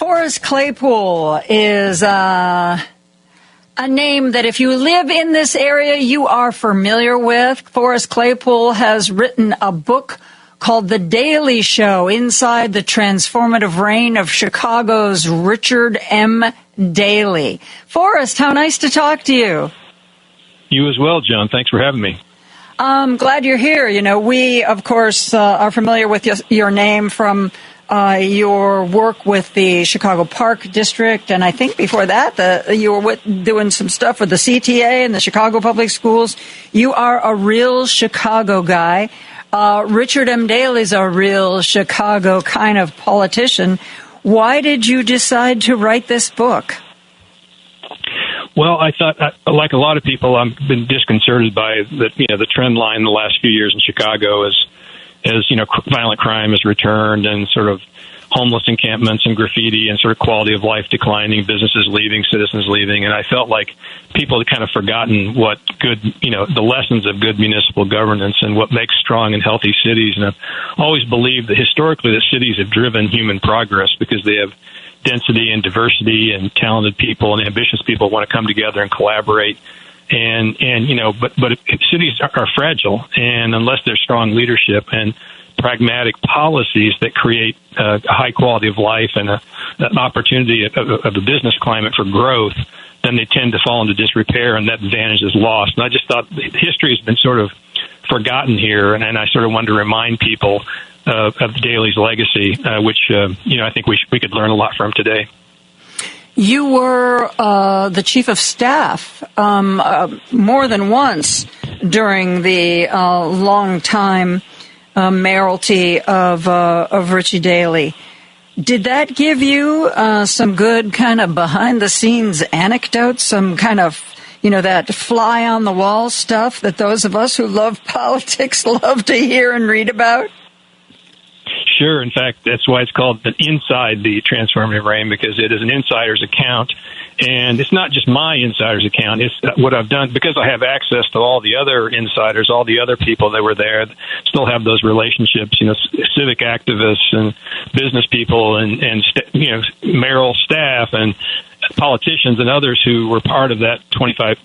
Forrest Claypool is a name that if you live in this area, you are familiar with. Forrest Claypool has written a book called The Daley Show, Inside the Transformative Reign of Chicago's Richard M. Daley. Forrest, how nice to talk to you. You as well, Joan. Thanks for having me. I'm glad you're here. You know, we, of course, are familiar with your name from your work with the Chicago Park District, and I think before that, you were doing some stuff with the CTA and the Chicago Public Schools. You are a real Chicago guy. Richard M. Daley's a real Chicago kind of politician. Why did you decide to write this book? Well, I thought, like a lot of people, I've been disconcerted by the trend line in the last few years in Chicago as violent crime has returned and sort of homeless encampments and graffiti and sort of quality of life declining, businesses leaving, citizens leaving. And I felt like people had kind of forgotten what good, the lessons of good municipal governance and what makes strong and healthy cities. And I've always believed that historically that cities have driven human progress because they have density and diversity and talented people and ambitious people want to come together and collaborate. But cities are fragile, and unless there's strong leadership and pragmatic policies that create a high quality of life and an opportunity of a business climate for growth, then they tend to fall into disrepair, and that advantage is lost. And I just thought history has been sort of forgotten here, and I sort of wanted to remind people of Daley's legacy, which I think we could learn a lot from today. You were the chief of staff more than once during the long time mayoralty of Richie Daley. Did that give you some good kind of behind-the-scenes anecdotes, some kind of, that fly-on-the-wall stuff that those of us who love politics love to hear and read about? Sure. In fact, that's why it's called Inside the Transformative Reign, because it is an insider's account. And it's not just my insider's account. It's what I've done because I have access to all the other insiders, all the other people that were there, still have those relationships, civic activists and business people and mayoral staff and politicians and others who were part of that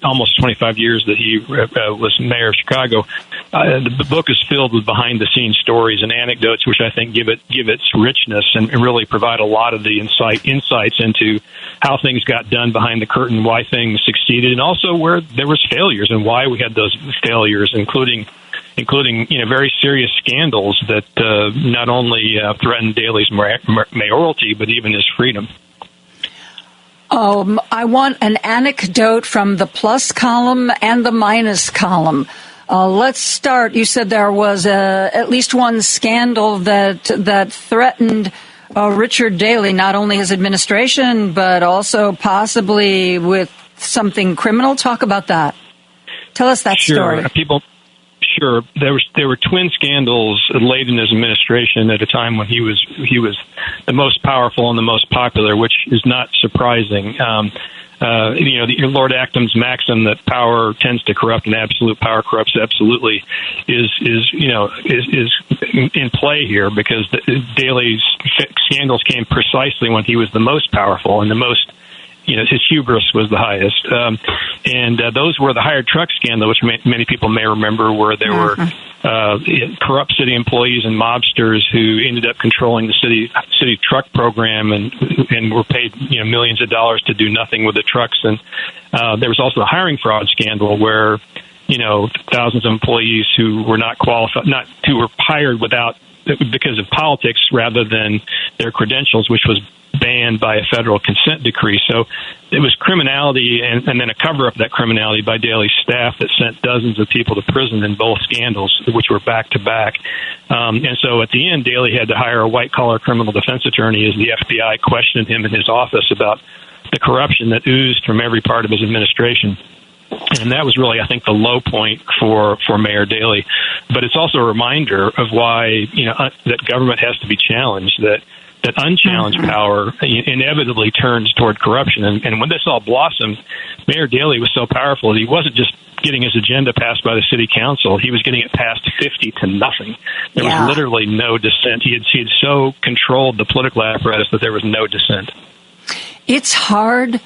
almost 25 years that he was mayor of Chicago. The book is filled with behind-the-scenes stories and anecdotes, which I think give its richness and really provide a lot of the insights into how things got done behind the curtain, why things succeeded, and also where there was failures and why we had those failures, including very serious scandals that not only threatened Daley's mayoralty, but even his freedom. I want an anecdote from the plus column and the minus column. Let's start. You said there was at least one scandal that threatened Richard Daley, not only his administration, but also possibly with something criminal. Talk about that. Tell us that story. Sure. There were twin scandals late in his administration at a time when he was the most powerful and the most popular, which is not surprising. Lord Acton's maxim that power tends to corrupt and absolute power corrupts absolutely is in play here, because Daley's scandals came precisely when he was the most powerful and the most. His hubris was the highest. And those were the hired truck scandal, which many people may remember, where there were corrupt city employees and mobsters who ended up controlling the city truck program and were paid millions of dollars to do nothing with the trucks. And there was also the hiring fraud scandal where thousands of employees who were not qualified, who were hired because of politics rather than their credentials, which was banned by a federal consent decree. So it was criminality and then a cover-up of that criminality by Daley's staff that sent dozens of people to prison in both scandals, which were back-to-back. And so at the end, Daley had to hire a white-collar criminal defense attorney as the FBI questioned him in his office about the corruption that oozed from every part of his administration. And that was really, I think, the low point for Mayor Daley. But it's also a reminder of why, that government has to be challenged, that that unchallenged power inevitably turns toward corruption. And when this all blossomed, Mayor Daley was so powerful that he wasn't just getting his agenda passed by the city council. He was getting it passed 50 to nothing. There was literally no dissent. He had so controlled the political apparatus that there was no dissent. It's hard,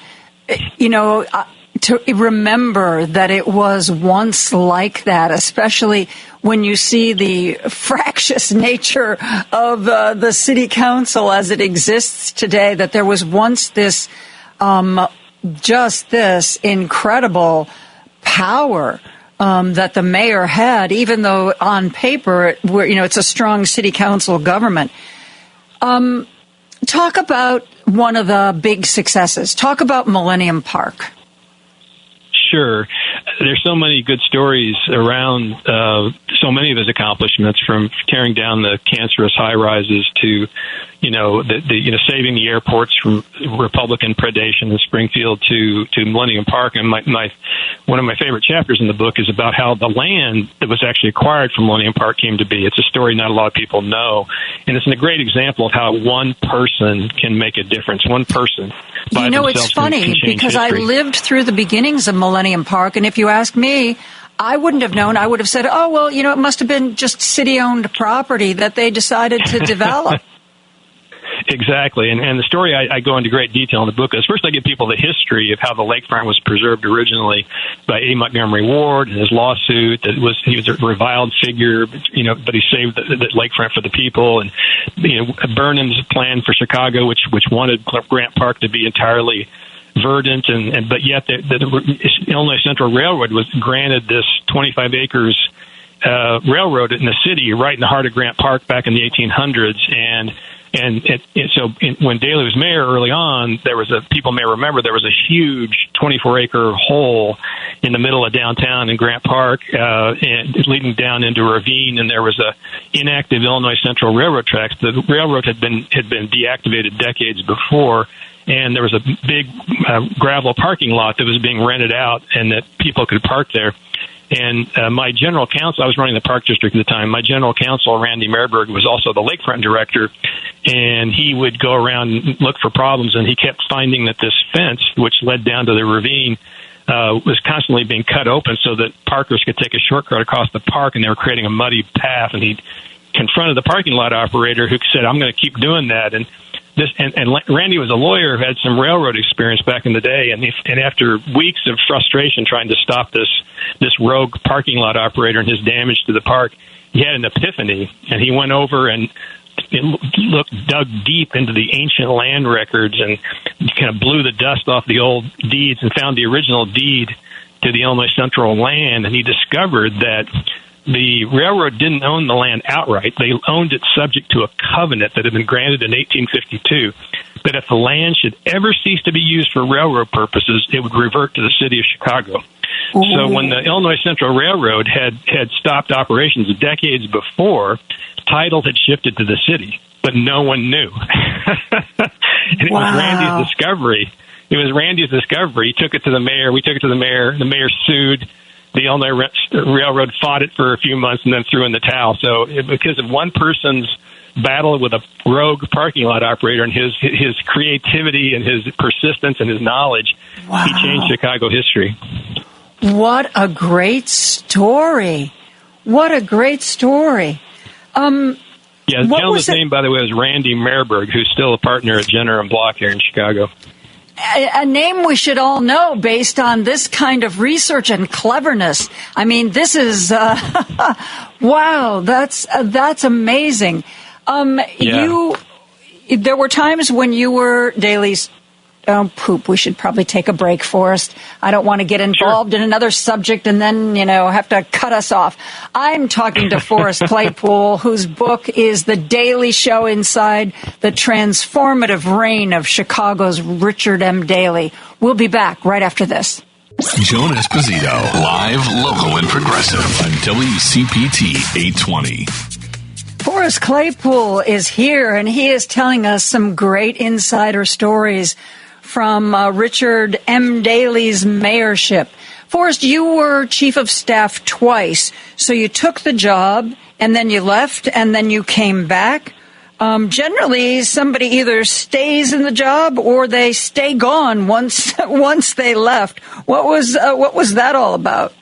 to remember that it was once like that, especially when you see the fractious nature of the city council as it exists today, that there was once this, just this incredible power that the mayor had, even though on paper, it's a strong city council government. Talk about one of the big successes. Talk about Millennium Park. Sure. There's so many good stories around so many of his accomplishments, from tearing down the cancerous high-rises to, saving the airports from Republican predation in Springfield to Millennium Park. And one of my favorite chapters in the book is about how the land that was actually acquired from Millennium Park came to be. It's a story not a lot of people know, and it's a great example of how one person can make a difference. One person. It's funny because I lived through the beginnings of Millennium Park, and if you ask me, I wouldn't have known. I would have said, it must have been just city-owned property that they decided to develop. Exactly. And the story I go into great detail in the book is, first I give people the history of how the lakefront was preserved originally by A. Montgomery Ward and his lawsuit. He was a reviled figure, but he saved the lakefront for the people. And, Burnham's plan for Chicago, which wanted Grant Park to be entirely verdant, but yet the Illinois Central Railroad was granted this 25 acres railroad in the city right in the heart of Grant Park back in the 1800s. So when Daley was mayor early on, people may remember, there was a huge 24-acre hole in the middle of downtown in Grant Park, and leading down into a ravine, and there was a inactive Illinois Central Railroad tracks. The railroad had been deactivated decades before, and there was a big gravel parking lot that was being rented out and that people could park there. And my general counsel, I was running the park district at the time, my general counsel, Randy Merberg, was also the lakefront director, and he would go around and look for problems, and he kept finding that this fence, which led down to the ravine, was constantly being cut open so that parkers could take a shortcut across the park, and they were creating a muddy path. And he confronted the parking lot operator, who said, "I'm going to keep doing that." And Randy was a lawyer who had some railroad experience back in the day, and after weeks of frustration trying to stop this rogue parking lot operator and his damage to the park, he had an epiphany, and he went over and dug deep into the ancient land records and kind of blew the dust off the old deeds and found the original deed to the Illinois Central land, and he discovered that the railroad didn't own the land outright. They owned it subject to a covenant that had been granted in 1852, that if the land should ever cease to be used for railroad purposes, it would revert to the city of Chicago. Ooh. So when the Illinois Central Railroad had stopped operations decades before, title had shifted to the city, but no one knew. And it was Randy's discovery. He took it to the mayor. We took it to the mayor. The mayor sued. The Illinois Railroad fought it for a few months and then threw in the towel. So because of one person's battle with a rogue parking lot operator and his creativity and his persistence and his knowledge, he changed Chicago history. What a great story. What a great story. The gentleman's name, by the way, is Randy Merberg, who's still a partner at Jenner and Block here in Chicago. A name we should all know based on this kind of research and cleverness. I mean, this is wow. That's amazing. There were times when you were Daley's. We should probably take a break, Forrest. I don't want to get involved in another subject and then, have to cut us off. I'm talking to Forrest Claypool, whose book is The Daley Show Inside the Transformative Reign of Chicago's Richard M. Daley. We'll be back right after this. Joan Esposito, live, local, and progressive on WCPT 820. Forrest Claypool is here, and he is telling us some great insider stories from Richard M. Daley's mayorship. Forrest, you were chief of staff twice, so you took the job, and then you left, and then you came back. generally somebody either stays in the job or they stay gone once they left. What was that all about?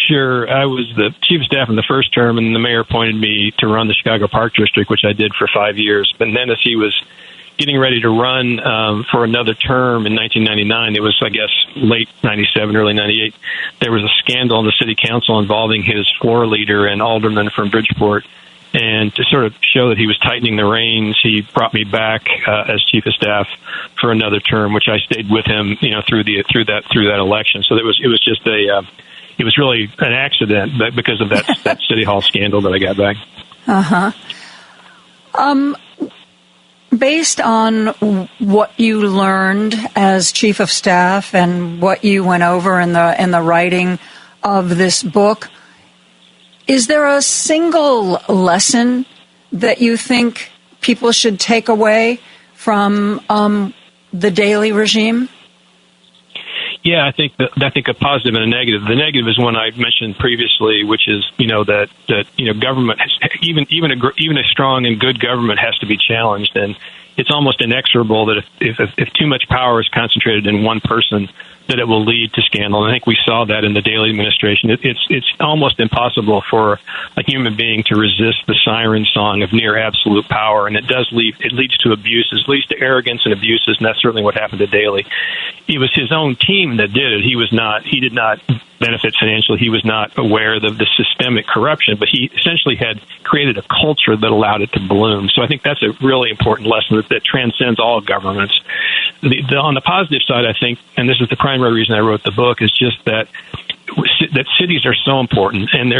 Sure. I was the chief of staff in the first term, and the mayor appointed me to run the Chicago Park District, which I did for 5 years. But then as he was getting ready to run for another term in 1999, it was, I guess, late 97, early 98, there was a scandal in the city council involving his floor leader and alderman from Bridgeport. And to sort of show that he was tightening the reins, he brought me back as chief of staff for another term, which I stayed with him, through that election. So it was just it was really an accident, but because of that city hall scandal that I got back. Based on what you learned as chief of staff and what you went over in the writing of this book, is there a single lesson that you think people should take away from the Daley regime? Yeah, I think a positive and a negative. The negative is one I mentioned previously, which is that government even a strong and good government has to be challenged, and it's almost inexorable that if too much power is concentrated in one person, that it will lead to scandal. And I think we saw that in the Daley administration. It's almost impossible for a human being to resist the siren song of near absolute power, and it leads to abuses, leads to arrogance and abuses, and that's certainly what happened to Daley. It was his own team that did it. He did not benefit financially. He was not aware of the systemic corruption, but he essentially had created a culture that allowed it to bloom. So I think that's a really important lesson that transcends all governments. On the positive side, I think, and this is the primary reason I wrote the book, is just that cities are so important, and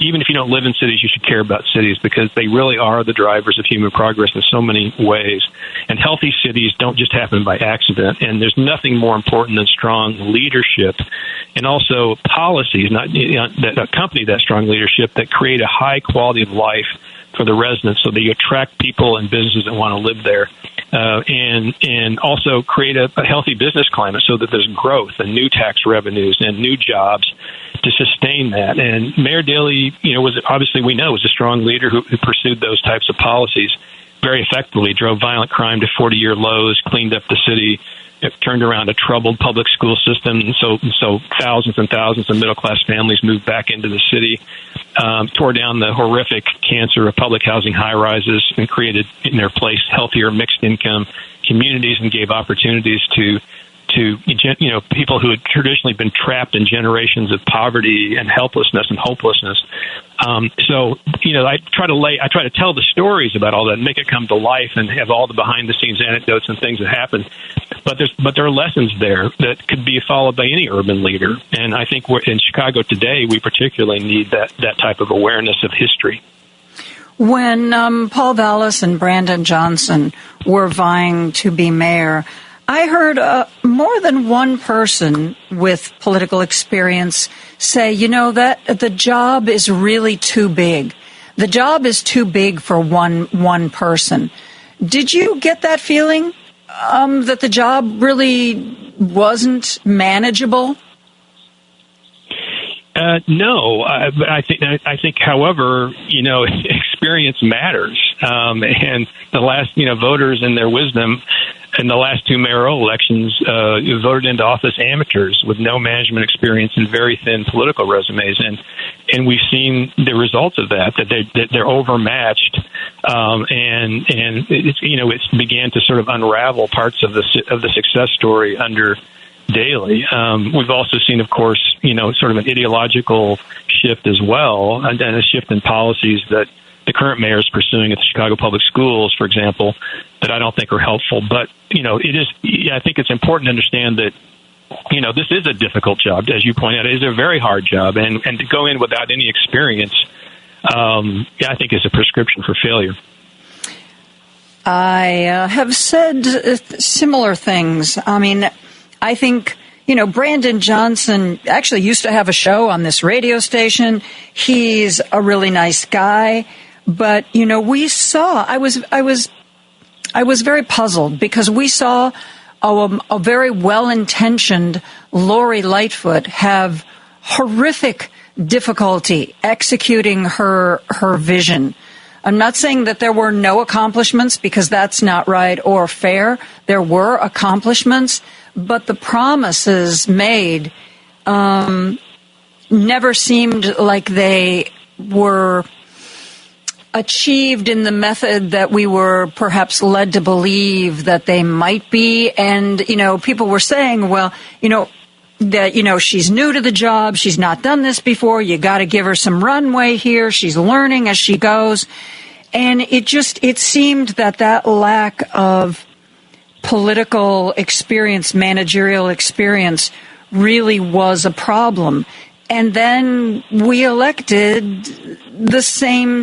even if you don't live in cities, you should care about cities because they really are the drivers of human progress in so many ways. And healthy cities don't just happen by accident, and there's nothing more important than strong leadership and also policies that accompany that strong leadership that create a high quality of life for the residents, so that you attract people and businesses that want to live there, and also create a healthy business climate so that there's growth and new tax revenues and new jobs to sustain that. And Mayor Daley, was a strong leader who pursued those types of policies very effectively, drove violent crime to 40-year lows, cleaned up the city, turned around a troubled public school system, and so thousands and thousands of middle-class families moved back into the city, tore down the horrific cancer of public housing high-rises and created in their place healthier mixed-income communities and gave opportunities to people who had traditionally been trapped in generations of poverty and helplessness and hopelessness. I try to tell the stories about all that and make it come to life and have all the behind-the-scenes anecdotes and things that happen. But there are lessons there that could be followed by any urban leader. And I think in Chicago today, we particularly need that type of awareness of history. When Paul Vallis and Brandon Johnson were vying to be mayor, I heard more than one person with political experience say, that the job is really too big. The job is too big for one person. Did you get that feeling that the job really wasn't manageable? No, I think, however, experience matters, and the last, voters in their wisdom in the last two mayoral elections voted into office amateurs with no management experience and very thin political resumes, and we've seen the results of that they're overmatched, and it's began to sort of unravel parts of the success story under Daley. We've also seen, of course, sort of an ideological shift as well, and a shift in policies that the current mayor is pursuing at the Chicago Public Schools, for example, that I don't think are helpful. But, I think it's important to understand that, this is a difficult job. As you point out, it is a very hard job. And to go in without any experience, I think is a prescription for failure. I have said similar things. I mean, I think, Brandon Johnson actually used to have a show on this radio station. He's a really nice guy. But, we saw, I was very puzzled because we saw a very well-intentioned Lori Lightfoot have horrific difficulty executing her vision. I'm not saying that there were no accomplishments, because that's not right or fair. There were accomplishments, but the promises made never seemed like they were achieved in the method that we were perhaps led to believe that they might be. And, people were saying, well, that, she's new to the job. She's not done this before. You got to give her some runway here. She's learning as she goes. And it seemed that lack of political experience, managerial experience, really was a problem. And then we elected the same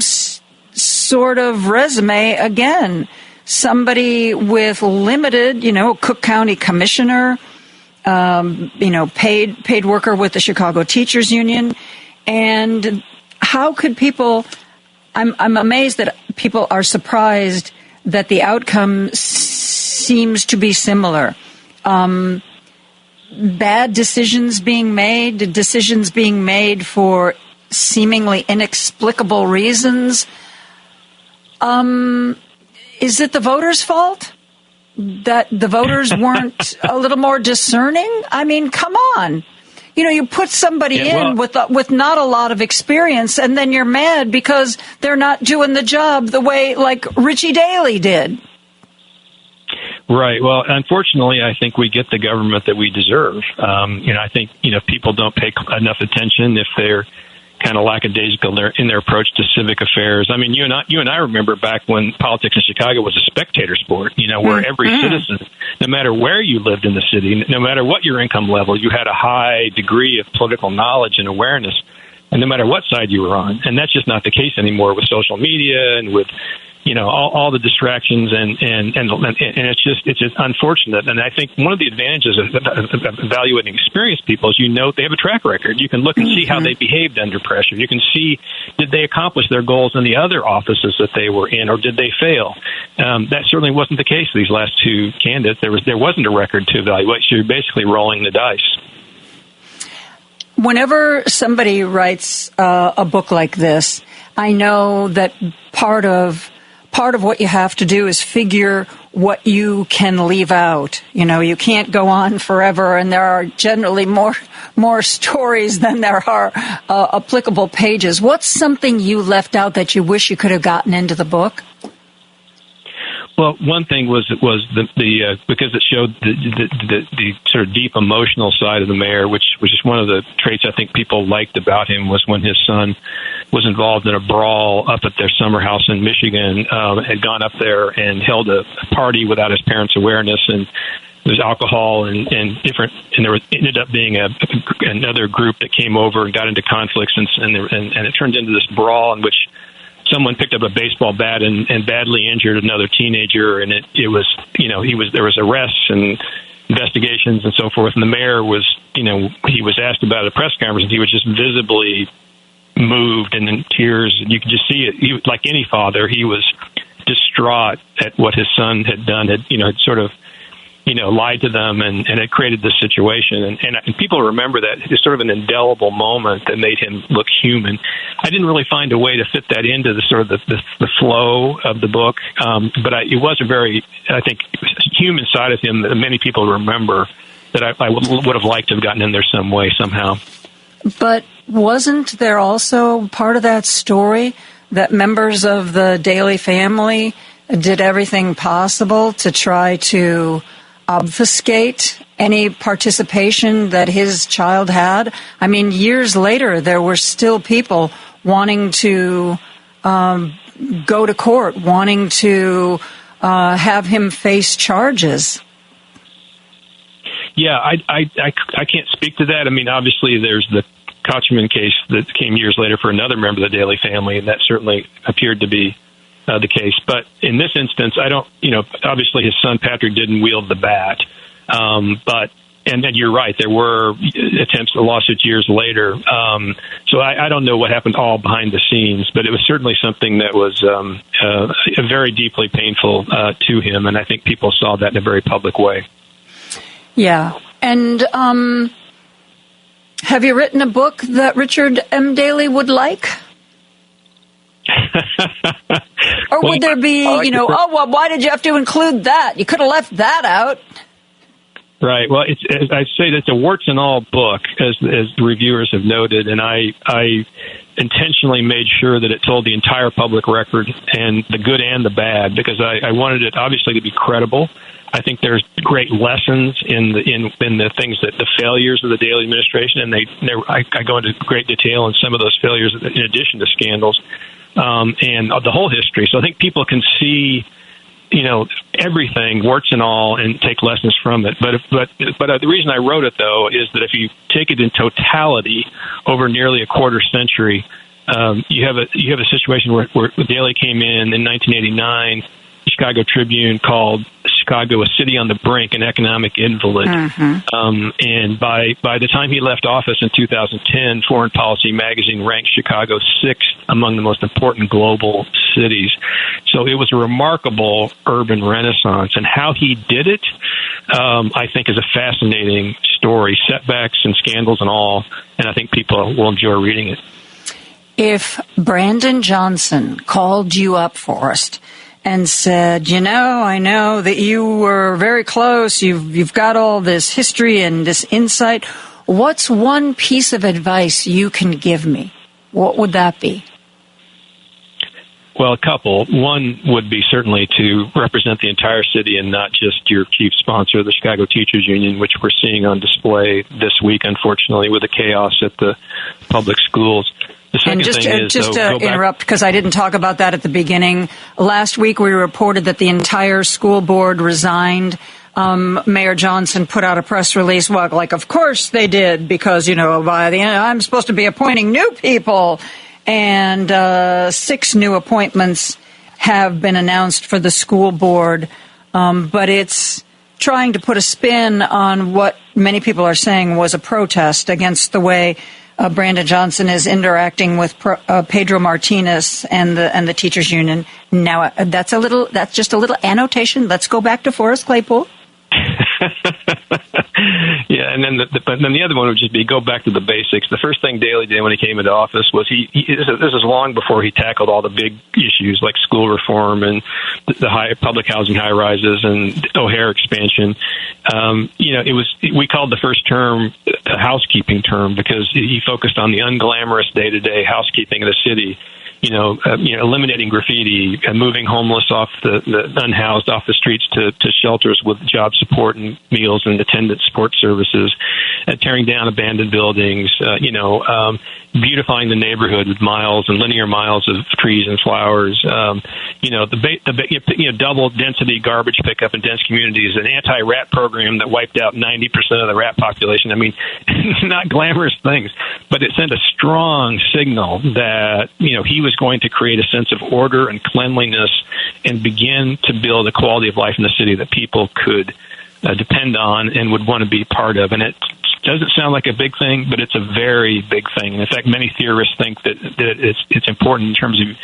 sort of resume again. Somebody with limited, Cook County commissioner, paid worker with the Chicago Teachers Union. And how could people, I'm amazed that people are surprised that the outcome seems to be similar. Bad decisions being made for seemingly inexplicable reasons. Is it the voters' fault that the voters weren't a little more discerning? I mean, come on. You put somebody with not a lot of experience, and then you're mad because they're not doing the job the way like Richie Daley did. Right. Well, unfortunately, I think we get the government that we deserve. I think, people don't pay enough attention if they're kind of lackadaisical in their approach to civic affairs. I mean, you and I remember back when politics in Chicago was a spectator sport, where every citizen, no matter where you lived in the city, no matter what your income level, you had a high degree of political knowledge and awareness, and no matter what side you were on. And that's just not the case anymore with social media and with all the distractions, and it's just unfortunate. And I think one of the advantages of evaluating experienced people is they have a track record. You can look and see how they behaved under pressure. You can see, did they accomplish their goals in the other offices that they were in, or did they fail? That certainly wasn't the case with these last two candidates. There wasn't a record to evaluate. So you're basically rolling the dice. Whenever somebody writes a book like this, I know that part of what you have to do is figure what you can leave out. You can't go on forever, and there are generally more stories than there are applicable pages. What's something you left out that you wish you could have gotten into the book? Well, one thing was the because it showed the sort of deep emotional side of the mayor, which was just one of the traits I think people liked about him, was when his son was involved in a brawl up at their summer house in Michigan, had gone up there and held a party without his parents' awareness, and there was alcohol and different, and there ended up being another group that came over and got into conflicts, and it turned into this brawl in which someone picked up a baseball bat and badly injured another teenager, and there was arrests and investigations and so forth. And the mayor was, he was asked about at a press conference, and he was just visibly moved and in tears. And you could just see it. Like any father, he was distraught at what his son had done. Had sort of, lied to them, and it created this situation. And people remember that it's sort of an indelible moment that made him look human. I didn't really find a way to fit that into the sort of the flow of the book, but it was a very, I think, human side of him that many people remember that I would have liked to have gotten in there some way, somehow. But wasn't there also part of that story that members of the Daley family did everything possible to try to obfuscate any participation that his child had? I mean, years later, there were still people wanting to go to court, wanting to have him face charges. Yeah, I can't speak to that. I mean, obviously, there's the Kochman case that came years later for another member of the Daley family, and that certainly appeared to be the case. But in this instance, I don't, obviously his son Patrick didn't wield the bat. And you're right, there were attempts at lawsuits years later. So I don't know what happened all behind the scenes, but it was certainly something that was very deeply painful to him. And I think people saw that in a very public way. Yeah. And have you written a book that Richard M. Daley would like? Or would there be, why did you have to include that? You could have left that out. Right. Well, I say that it's a warts and all book, as the reviewers have noted, and I intentionally made sure that it told the entire public record, and the good and the bad, because I wanted it obviously to be credible. I think there's great lessons in the things that the failures of the Daley administration, and I go into great detail in some of those failures in addition to scandals, and the whole history. So I think people can see, everything, warts and all, and take lessons from it. But the reason I wrote it, though, is that if you take it in totality over nearly a quarter century, you have a situation where Daley came in 1989. The Chicago Tribune called Chicago a city on the brink, an economic invalid. Mm-hmm. And by the time he left office in 2010, Foreign Policy magazine ranked Chicago 6th among the most important global cities. So it was a remarkable urban renaissance. And how he did it, I think, is a fascinating story, setbacks and scandals and all. And I think people will enjoy reading it. If Brandon Johnson called you up, Forrest, and said, I know that you were very close. You've got all this history and this insight. What's one piece of advice you can give me? What would that be? Well, a couple. One would be certainly to represent the entire city and not just your chief sponsor, the Chicago Teachers Union, which we're seeing on display this week, unfortunately, with the chaos at the public schools. And just to interrupt, because I didn't talk about that at the beginning, last week we reported that the entire school board resigned. Mayor Johnson put out a press release. Well, of course they did, because, by the end, I'm supposed to be appointing new people. And 6 new appointments have been announced for the school board. But it's trying to put a spin on what many people are saying was a protest against the way Brandon Johnson is interacting with Pedro Martinez and the teachers union. Now that's just a little annotation. Let's go back to Forrest Claypool. Yeah, and then the other one would just be go back to the basics. The first thing Daley did when he came into office was this is long before he tackled all the big issues like school reform and the public housing high rises and O'Hare expansion. We called the first term a housekeeping term because he focused on the unglamorous day-to-day housekeeping of the city. Eliminating graffiti, moving homeless off the unhoused off the streets to shelters with job support and meals and attendant support services, tearing down abandoned buildings, beautifying the neighborhood with miles and linear miles of trees and flowers. Double density garbage pickup in dense communities, an anti-rat program that wiped out 90% of the rat population. I mean, not glamorous things, but it sent a strong signal that he was going to create a sense of order and cleanliness and begin to build a quality of life in the city that people could depend on and would want to be part of. And it doesn't sound like a big thing, but it's a very big thing. And in fact, many theorists think that it's important in terms of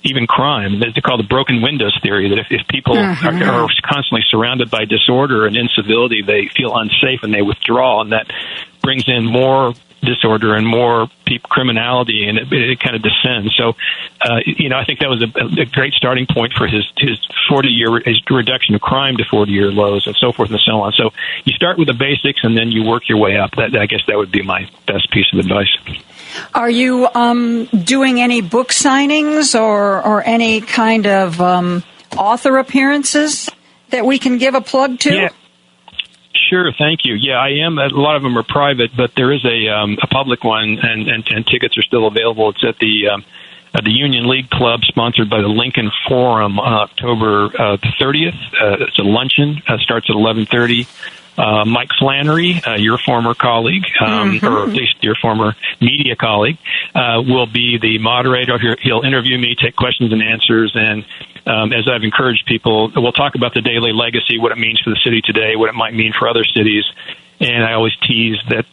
even crime. They call the broken windows theory, that if people are constantly surrounded by disorder and incivility, they feel unsafe and they withdraw, and that brings in more disorder and more criminality, and it kind of descends. So, I think that was a great starting point for his 40-year reduction of crime to 40-year lows, and so forth and so on. So you start with the basics, and then you work your way up. I guess that would be my best piece of advice. Are you doing any book signings or any kind of author appearances that we can give a plug to? Yeah. Sure, thank you. Yeah, I am. A lot of them are private, but there is a public one, and tickets are still available. It's at the Union League Club, sponsored by the Lincoln Forum on October the 30th. It's a luncheon. Starts at 11:30. Mike Flannery, your former colleague, or at least your former media colleague, will be the moderator. He'll interview me, take questions and answers, and as I've encouraged people, we'll talk about the Daley legacy, what it means for the city today, what it might mean for other cities. And I always tease that,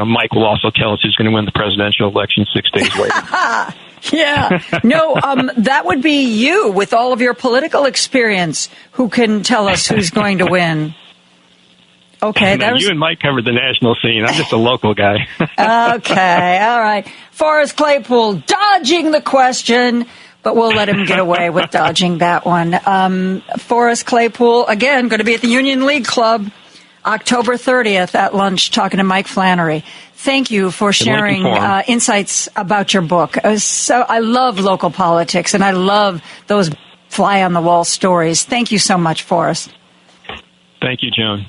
Mike will also tell us who's going to win the presidential election 6 days later. Yeah. No, that would be you with all of your political experience who can tell us who's going to win. Okay. You and Mike covered the national scene. I'm just a local guy. Okay. All right. Forrest Claypool, dodging the question. but we'll let him get away with dodging that one. Forrest Claypool, again, going to be at the Union League Club October 30th at lunch talking to Mike Flannery. Thank you for sharing insights about your book. I love local politics, and I love those fly-on-the-wall stories. Thank you so much, Forrest. Thank you, Joan.